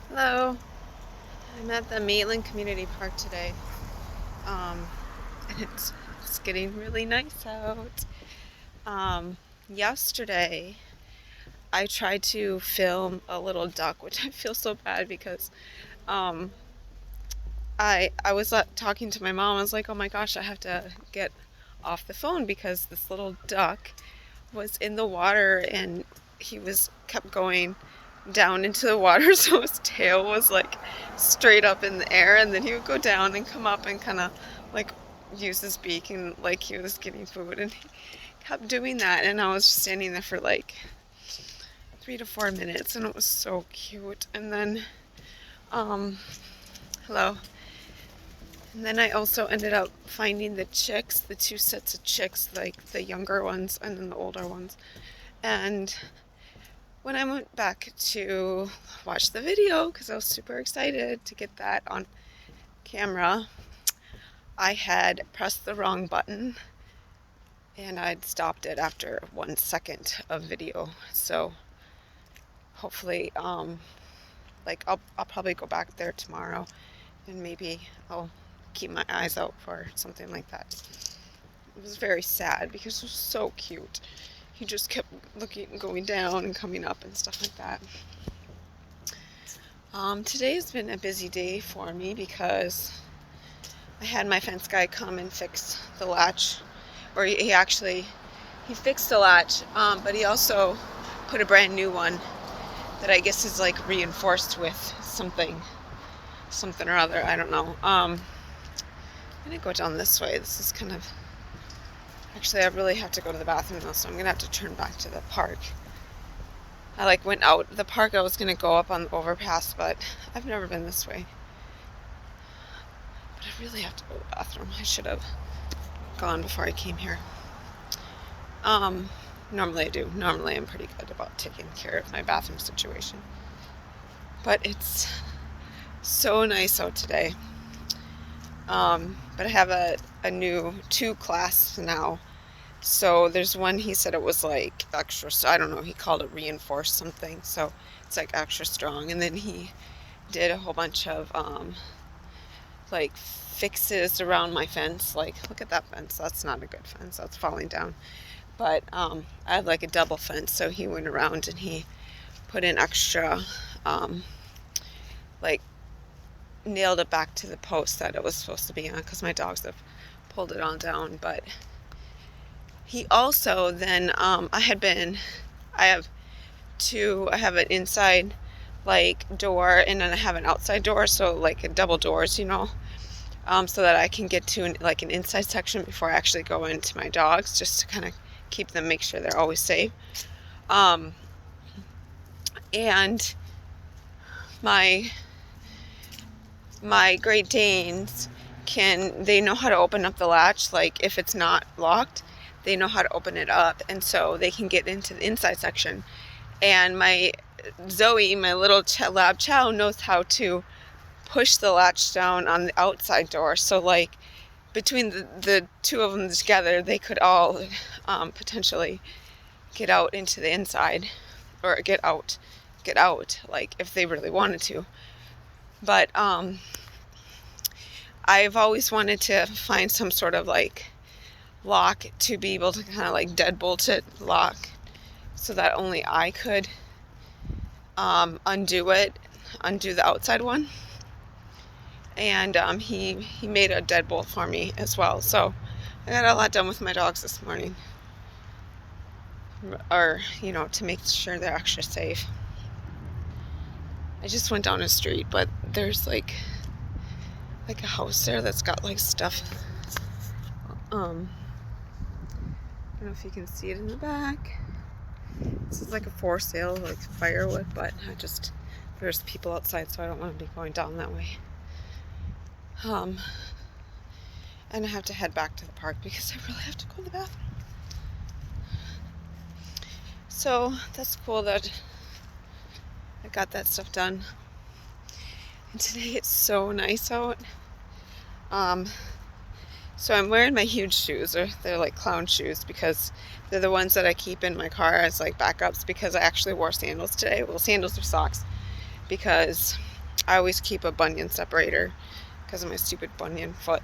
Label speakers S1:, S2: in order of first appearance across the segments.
S1: Hello, I'm at the Maitland Community Park today, and it's getting really nice out. Yesterday, I tried to film a little duck, which I feel so bad because um, I was talking to my mom. I was like, "Oh my gosh, I have to get off the phone because this little duck was in the water and he was kept going down into the water, so his tail was like straight up in the air, and then he would go down and come up and kind of like use his beak and like he was getting food, and he kept doing that, and I was just standing there for like 3 to 4 minutes, and it was so cute. And then um hello, and then I also ended up finding the chicks, the two sets of chicks, like the younger ones and then the older ones. And when I went back to watch the video, because I was super excited to get that on camera, I had pressed the wrong button and I'd stopped it after 1 second of video. So hopefully, like I'll probably go back there tomorrow and maybe I'll keep my eyes out for something like that. It was very sad because it was so cute. He just kept looking, going down and coming up and stuff like that. Today's been a busy day for me because I had my fence guy come and fix the latch, or he fixed the latch, but he also put a brand new one that I guess is like reinforced with something or other. I don't know. I'm gonna go down this way. This is kind of, actually I really have to go to the bathroom though, so I'm gonna have to turn back to the park. I like went out the park. I was gonna go up on the overpass, but I've never been this way. But I really have to go to the bathroom. I should have gone before I came here. Normally I do. Normally I'm pretty good about taking care of my bathroom situation. But it's so nice out today. But I have a new 2 class now. So there's one, he said it was like extra, I don't know, he called it reinforced something, so it's like extra strong. And then he did a whole bunch of like fixes around my fence. Like, look at that fence, that's not a good fence, that's falling down. But I had like a double fence, so he went around and he put in extra, like nailed it back to the post that it was supposed to be on, because my dogs have pulled it all down. But he also then, I have an inside like door, and then I have an outside door, so like a double doors, so that I can get to like an inside section before I actually go into my dogs, just to kind of keep them, make sure they're always safe. And my Great Danes they know how to open up the latch, like if it's not locked, they know how to open it up, and so they can get into the inside section. And my Zoe, my little lab chow, knows how to push the latch down on the outside door. So like between the two of them together, they could all potentially get out into the inside, or get out like if they really wanted to. But I've always wanted to find some sort of like lock to be able to kind of like deadbolt it, lock, so that only I could undo the outside one. And he made a deadbolt for me as well. So I got a lot done with my dogs this morning, or to make sure they're extra safe. I just went down a street, but there's like a house there that's got like stuff. I don't know if you can see it in the back. This is like a for sale, like firewood, but there's people outside, so I don't want to be going down that way. And I have to head back to the park because I really have to go to the bathroom. So that's cool that I got that stuff done. And today it's so nice out. So I'm wearing my huge shoes, or they're like clown shoes, because they're the ones that I keep in my car as like backups, because I actually wore sandals today. Well, sandals or socks, because I always keep a bunion separator because of my stupid bunion foot.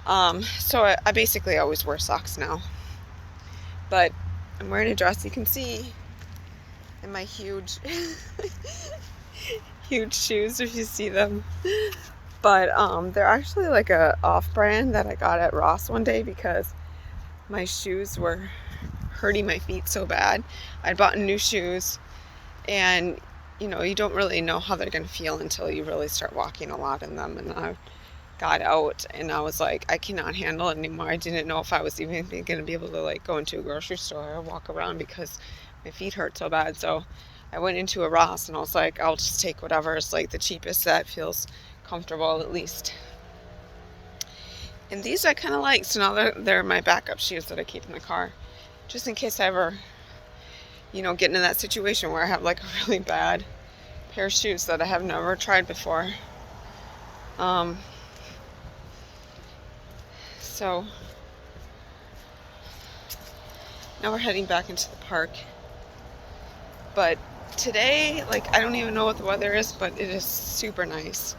S1: So I basically always wear socks now. But I'm wearing a dress, you can see, in my huge, huge shoes if you see them. But they're actually like a off-brand that I got at Ross one day because my shoes were hurting my feet so bad. I'd bought new shoes, and you don't really know how they're going to feel until you really start walking a lot in them. And I got out and I was like, I cannot handle it anymore. I didn't know if I was even going to be able to like go into a grocery store or walk around because my feet hurt so bad. So I went into a Ross and I was like, I'll just take whatever is like the cheapest that feels comfortable at least. And these I kind of like, so now they're my backup shoes that I keep in the car, just in case I ever, get into that situation where I have like a really bad pair of shoes that I have never tried before. So now we're heading back into the park. But today, like, I don't even know what the weather is, but it is super nice.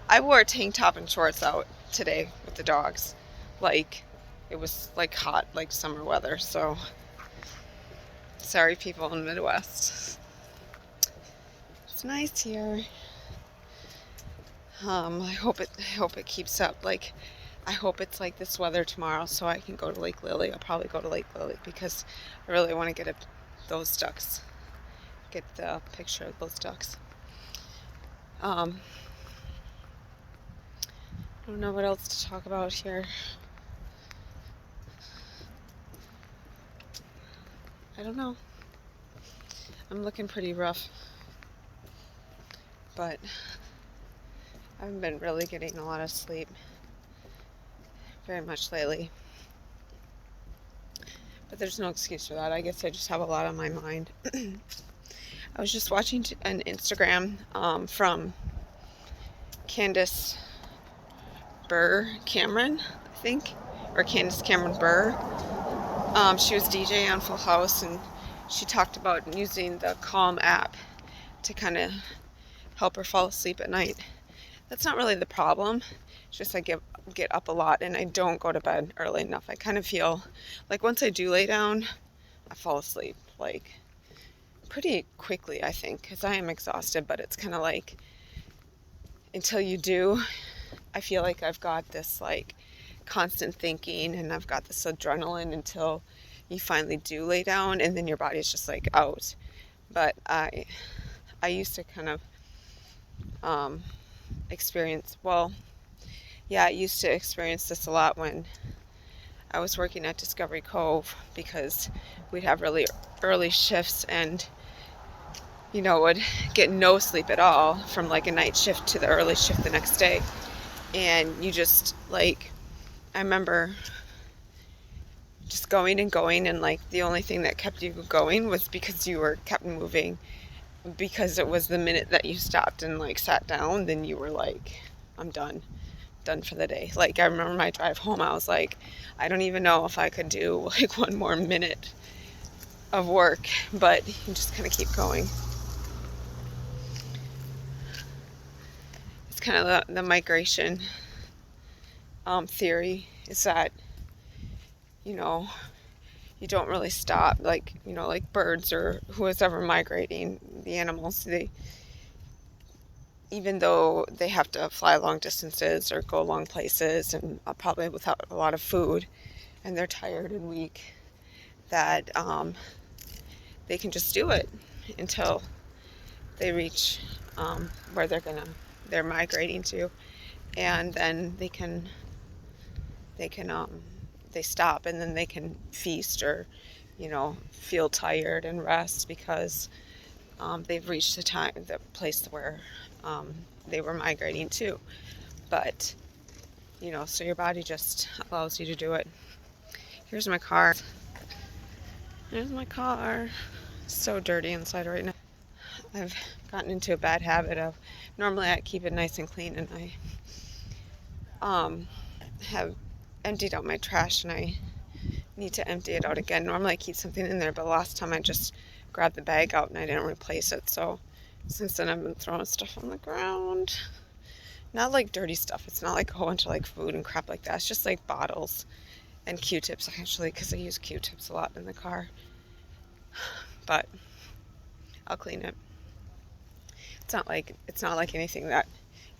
S1: I wore a tank top and shorts out today with the dogs. Like, it was like hot, like summer weather. So sorry, people in the Midwest. It's nice here. I hope it keeps up. Like, I hope it's like this weather tomorrow so I can go to Lake Lily. I'll probably go to Lake Lily because I really want to get those ducks. Get the picture of those ducks. I don't know what else to talk about here. I don't know. I'm looking pretty rough. But I haven't been really getting a lot of sleep very much lately. But there's no excuse for that. I guess I just have a lot on my mind. I was just watching an Instagram from Candace Cameron, I think, or Candace Cameron Burr. She was DJ on Full House, and she talked about using the Calm app to kind of help her fall asleep at night. That's not really the problem. It's just I get up a lot and I don't go to bed early enough. I kind of feel like once I do lay down, I fall asleep like pretty quickly, I think, because I am exhausted. But it's kind of like until you do, I feel like I've got this like constant thinking and I've got this adrenaline until you finally do lay down, and then your body's just like out. But I used to kind of I used to experience this a lot when I was working at Discovery Cove, because we'd have really early shifts and would get no sleep at all from like a night shift to the early shift the next day. And you just like, I remember just going and going, and like the only thing that kept you going was because you were kept moving, because it was the minute that you stopped and like sat down, then you were like, I'm done for the day. Like, I remember my drive home, I was like, I don't even know if I could do like one more minute of work, but you just kind of keep going. It's kind of the migration theory is that you don't really stop, like like birds or who's ever migrating, the animals, even though they have to fly long distances or go long places and probably without a lot of food, and they're tired and weak, that they can just do it until they reach where they're migrating to, and then they stop, and then they can feast or feel tired and rest because they've reached the place where they were migrating to. But so your body just allows you to do it. Here's my car. It's so dirty inside right now. I've gotten into a bad habit of, normally I keep it nice and clean, and I have emptied out my trash, and I need to empty it out again. Normally I keep something in there, but last time I just grab the bag out and I didn't replace it. So since then I've been throwing stuff on the ground. Not like dirty stuff. It's not like a whole bunch of like food and crap like that. It's just like bottles and Q-tips actually, because I use Q-tips a lot in the car. But I'll clean it. It's not like anything that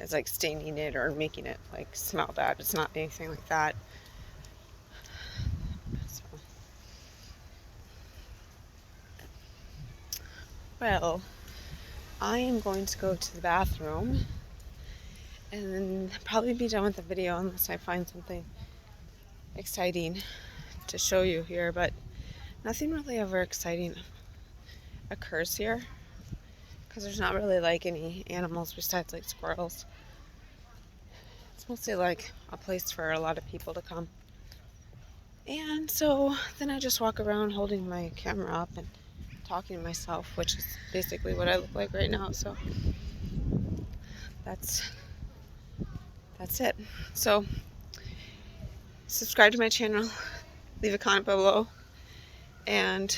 S1: is like staining it or making it like smell bad. It's not anything like that. So, well, I am going to go to the bathroom and then probably be done with the video unless I find something exciting to show you here, but nothing really ever exciting occurs here because there's not really like any animals besides like squirrels. It's mostly like a place for a lot of people to come. And so then I just walk around holding my camera up and talking to myself, which is basically what I look like right now. So that's it. So subscribe to my channel, leave a comment below, and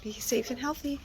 S1: be safe and healthy.